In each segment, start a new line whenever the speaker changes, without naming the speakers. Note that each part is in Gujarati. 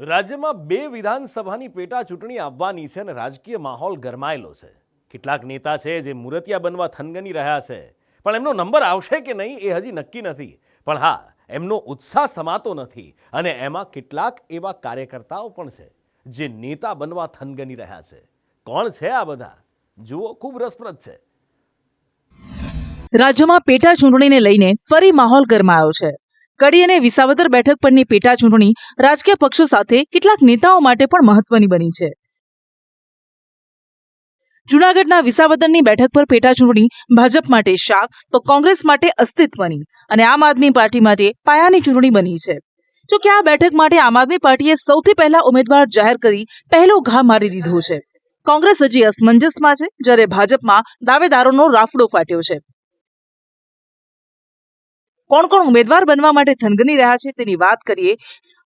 રાજ્યમાં બે વિધાનસભાની પેટા ચૂંટણી આવવાની છે અને રાજકીય માહોલ ગરમાયેલો છે. કેટલાક નેતા છે જે મુરતિયા બનવા થનગની રહ્યા છે, પણ એમનો નંબર આવશે કે નહીં એ હજી નક્કી નથી. પણ હા, એમનો ઉત્સાહ સમાતો નથી અને એમાં કેટલાક એવા કાર્યકર્તાઓ પણ છે જે નેતા બનવા થનગની રહ્યા છે. કોણ છે આ બધા? જુઓ, ખૂબ રસપ્રદ છે.
રાજ્યમાં પેટા ચૂંટણીને લઈને ફરી માહોલ ગરમાયો છે. કડી અને વિસાવદર બેઠક પરની પેટા ચૂંટણી રાજકીય પક્ષો સાથે કેટલાક નેતાઓ માટે પણ મહત્વની બની છે. જૂનાગઢના વિસાવદરની બેઠક પર પેટા ચૂંટણી ભાજપ માટે શાક તો કોંગ્રેસ માટે અસ્તિત્વની અને આમ આદમી પાર્ટી માટે પાયાની ચૂંટણી બની છે. જો કે આ બેઠક માટે આમ આદમી પાર્ટીએ સૌથી પહેલા ઉમેદવાર જાહેર કરી પહેલો ઘા મારી દીધો છે. કોંગ્રેસ હજી અસમંજસમાં છે, જ્યારે ભાજપમાં દાવેદારોનો રાફડો ફાટ્યો છે. કોણ કોણ ઉમેદવાર બનવા માટે થનગની રહ્યા છે તેની વાત કરીએ.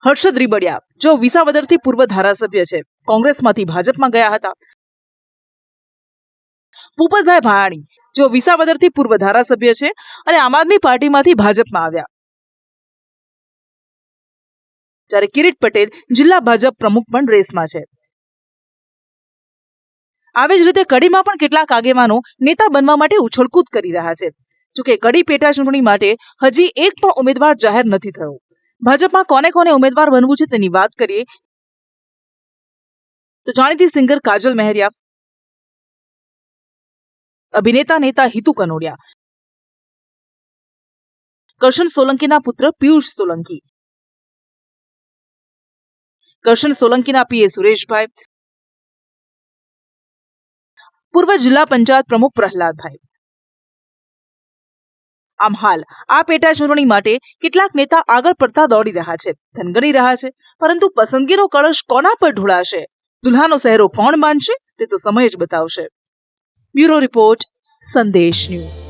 હર્ષદ રીબડિયા, જો વિસાવદરથી પૂર્વ ધારાસભ્ય છે, કોંગ્રેસમાંથી ભાજપમાં ગયા હતા. ભૂપતભાઈ ભાયાણી, જો વિસાવદરથી પૂર્વ ધારાસભ્ય છે અને આમ આદમી પાર્ટીમાંથી ભાજપમાં આવ્યા. જ્યારે કિરીટ પટેલ જિલ્લા ભાજપ પ્રમુખ પણ રેસમાં છે. આવી જ રીતે કડીમાં પણ કેટલાક આગેવાનો નેતા બનવા માટે ઉછળકૂદ કરી રહ્યા છે. જોકે કડી પેટા ચૂંટણી માટે હજી એક પણ ઉમેદવાર જાહેર નથી થયો. ભાજપમાં કોને કોને ઉમેદવાર બનવું છે તેની વાત કરીએ તો જાણીતી સિંગર કાજલ મહેરિયા, અભિનેતા નેતા હિતુ કનોડિયા, કરશન સોલંકીના પુત્ર પિયુષ સોલંકી, કરશન સોલંકીના પીએ સુરેશભાઈ, પૂર્વ જિલ્લા પંચાયત પ્રમુખ પ્રહલાદભાઈ. આમ હાલ આ પેટા ચૂંટણી માટે કેટલાક નેતા આગળ પડતા દોડી રહ્યા છે, થનગની રહ્યા છે, પરંતુ પસંદગીનો કળશ કોના પર ઢોળાશે, દુલ્હાનો સહેરો કોણ બાંધશે તે તો સમય જ બતાવશે. બ્યુરો રિપોર્ટ, સંદેશ ન્યૂઝ.